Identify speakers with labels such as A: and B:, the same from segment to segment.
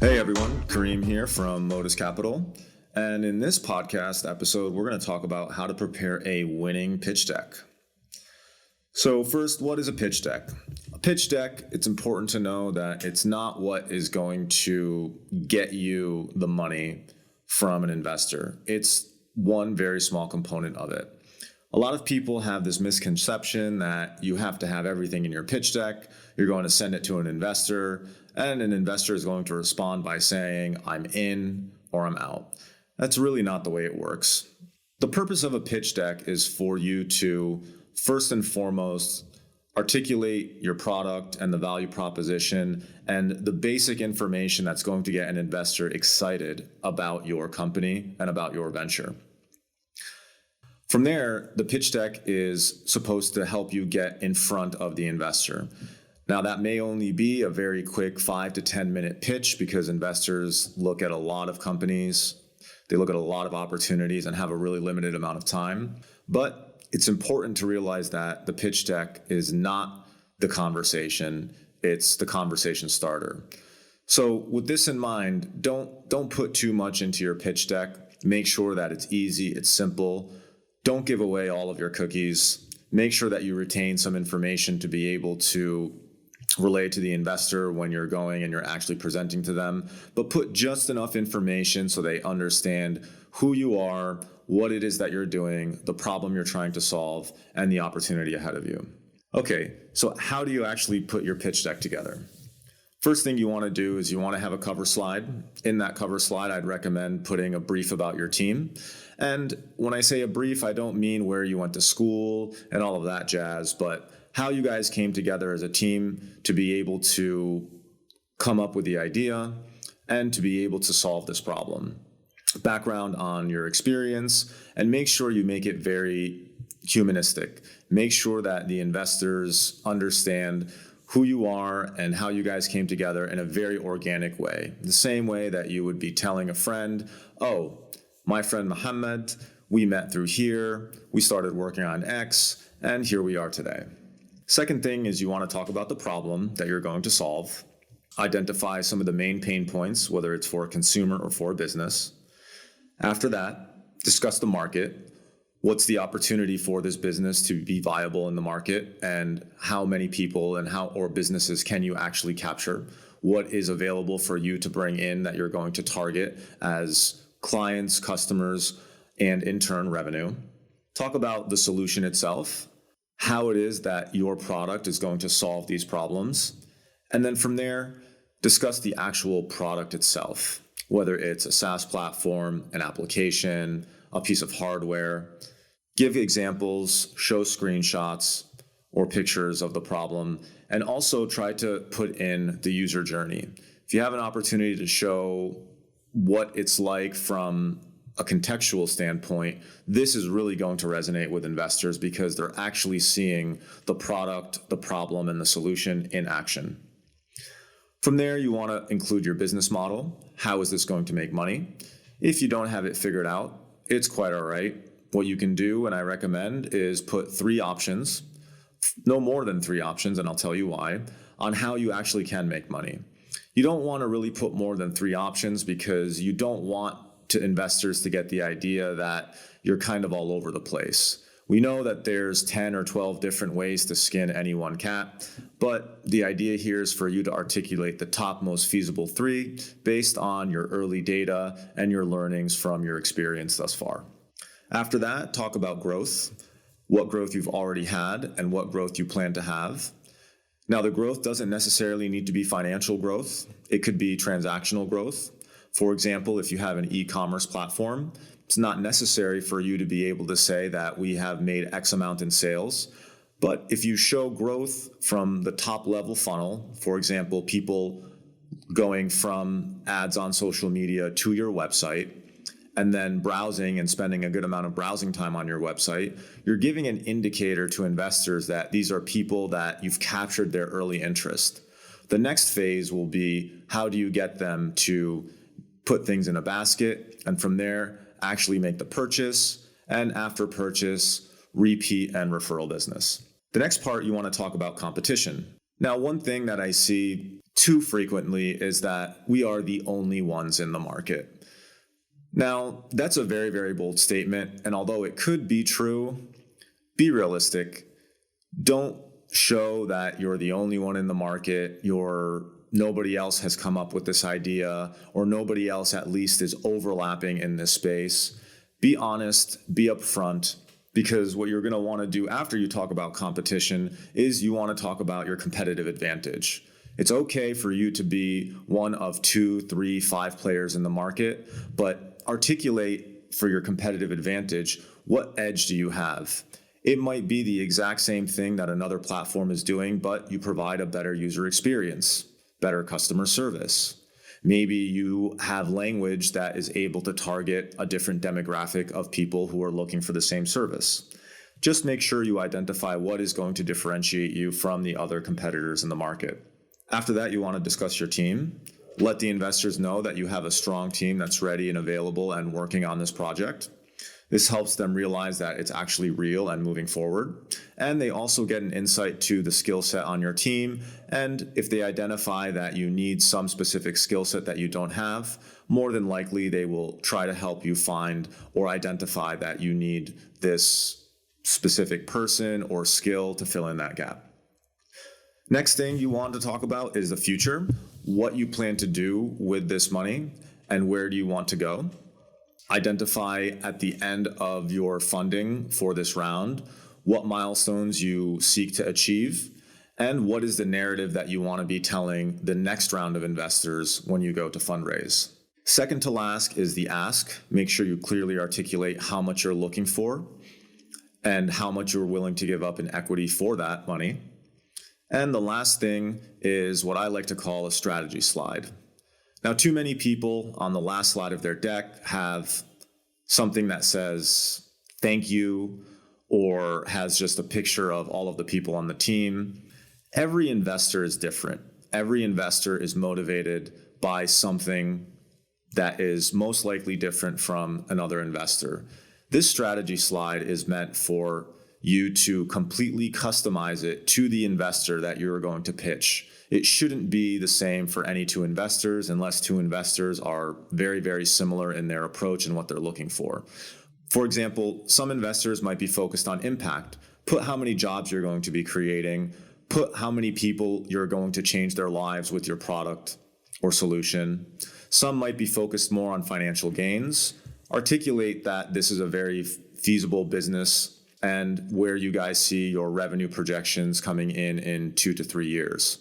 A: Hey everyone, Kareem here from Modus Capital. And in this podcast episode, we're going to talk about how to prepare a winning pitch deck. So first, what is a pitch deck? A pitch deck, it's important to know that it's not what is going to get you the money from an investor. It's one very small component of it. A lot of people have this misconception that you have to have everything in your pitch deck. You're going to send it to an investor, and an investor is going to respond by saying, I'm in or I'm out. That's really not the way it works. The purpose of a pitch deck is for you to, first and foremost, articulate your product and the value proposition and the basic information that's going to get an investor excited about your company and about your venture. From there, the pitch deck is supposed to help you get in front of the investor. Now, that may only be a very quick 5 to 10 minute pitch because investors look at a lot of companies, they look at a lot of opportunities and have a really limited amount of time. But it's important to realize that the pitch deck is not the conversation, it's the conversation starter. So with this in mind, don't put too much into your pitch deck. Make sure that it's easy, it's simple. Don't give away all of your cookies. Make sure that you retain some information to be able to relay to the investor when you're going and you're actually presenting to them, but put just enough information so they understand who you are, what it is that you're doing, the problem you're trying to solve, and the opportunity ahead of you. Okay, so how do you actually put your pitch deck together? First thing you want to do is you want to have a cover slide. In that cover slide, I'd recommend putting a brief about your team. And when I say a brief, I don't mean where you went to school and all of that jazz, but how you guys came together as a team to be able to come up with the idea and to be able to solve this problem. Background on your experience, and make sure you make it very humanistic. Make sure that the investors understand who you are and how you guys came together in a very organic way. The same way that you would be telling a friend, oh, my friend Mohammed, we met through here, we started working on X, and here we are today. Second thing is you want to talk about the problem that you're going to solve. Identify some of the main pain points, whether it's for a consumer or for a business. After that, discuss the market. What's the opportunity for this business to be viable in the market, and how many people and or businesses can you actually capture? What is available for you to bring in that you're going to target as clients, customers, and in turn revenue. Talk about the solution itself, how it is that your product is going to solve these problems. And then from there, discuss the actual product itself, whether it's a SaaS platform, an application, a piece of hardware. Give examples, show screenshots or pictures of the problem, and also try to put in the user journey. If you have an opportunity to show what it's like from a contextual standpoint, this is really going to resonate with investors because they're actually seeing the product, the problem, and the solution in action. From there, you want to include your business model. How is this going to make money? If you don't have it figured out, it's quite all right. What you can do, and I recommend, is put 3 options, no more than 3 options, and I'll tell you why, on how you actually can make money. You don't want to really put more than 3 options because you don't want investors to get the idea that you're kind of all over the place. We know that there's 10 or 12 different ways to skin any one cat, but the idea here is for you to articulate the top most feasible 3 based on your early data and your learnings from your experience thus far. After that, talk about growth, what growth you've already had and what growth you plan to have. Now, the growth doesn't necessarily need to be financial growth. It could be transactional growth. For example, if you have an e-commerce platform, it's not necessary for you to be able to say that we have made X amount in sales. But if you show growth from the top level funnel, for example, people going from ads on social media to your website, and then browsing and spending a good amount of browsing time on your website, you're giving an indicator to investors that these are people that you've captured their early interest. The next phase will be, how do you get them to put things in a basket, and from there, actually make the purchase, and after purchase, repeat and referral business. The next part, you want to talk about competition. Now, one thing that I see too frequently is that we are the only ones in the market. Now, that's a very, very bold statement, and although it could be true, be realistic. Don't show that you're the only one in the market, nobody else has come up with this idea, or nobody else at least is overlapping in this space. Be honest, be upfront, because what you're going to want to do after you talk about competition is you want to talk about your competitive advantage. It's okay for you to be one of 2, 3, 5 players in the market, but articulate for your competitive advantage, what edge do you have? It might be the exact same thing that another platform is doing, but you provide a better user experience, better customer service. Maybe you have language that is able to target a different demographic of people who are looking for the same service. Just make sure you identify what is going to differentiate you from the other competitors in the market. After that, you want to discuss your team. Let the investors know that you have a strong team that's ready and available and working on this project. This helps them realize that it's actually real and moving forward. And they also get an insight to the skill set on your team. And if they identify that you need some specific skill set that you don't have, more than likely they will try to help you find or identify that you need this specific person or skill to fill in that gap. Next thing you want to talk about is the future, what you plan to do with this money and where do you want to go. Identify at the end of your funding for this round what milestones you seek to achieve and what is the narrative that you want to be telling the next round of investors when you go to fundraise. Second to last is the ask. Make sure you clearly articulate how much you're looking for and how much you're willing to give up in equity for that money. And the last thing is what I like to call a strategy slide. Now, too many people on the last slide of their deck have something that says thank you or has just a picture of all of the people on the team. Every investor is different. Every investor is motivated by something that is most likely different from another investor. This strategy slide is meant for you to completely customize it to the investor that you're going to pitch. It shouldn't be the same for any 2 investors unless 2 investors are very, very similar in their approach and what they're looking for. For example, some investors might be focused on impact. Put how many jobs you're going to be creating. Put how many people you're going to change their lives with your product or solution. Some might be focused more on financial gains. Articulate that this is a very feasible business and where you guys see your revenue projections coming in 2 to 3 years.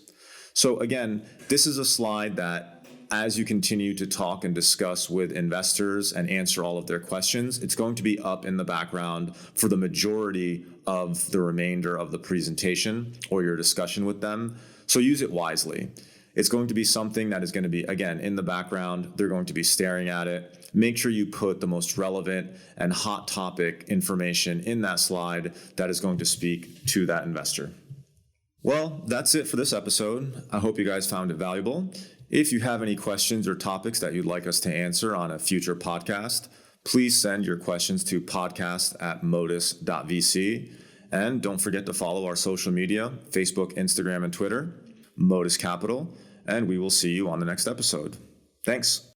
A: So again, this is a slide that as you continue to talk and discuss with investors and answer all of their questions, it's going to be up in the background for the majority of the remainder of the presentation or your discussion with them. So use it wisely. It's going to be something that is going to be, again, in the background. They're going to be staring at it. Make sure you put the most relevant and hot topic information in that slide that is going to speak to that investor. Well, that's it for this episode. I hope you guys found it valuable. If you have any questions or topics that you'd like us to answer on a future podcast, please send your questions to podcast@modus.vc. And don't forget to follow our social media, Facebook, Instagram, and Twitter, Modus Capital, and we will see you on the next episode. Thanks.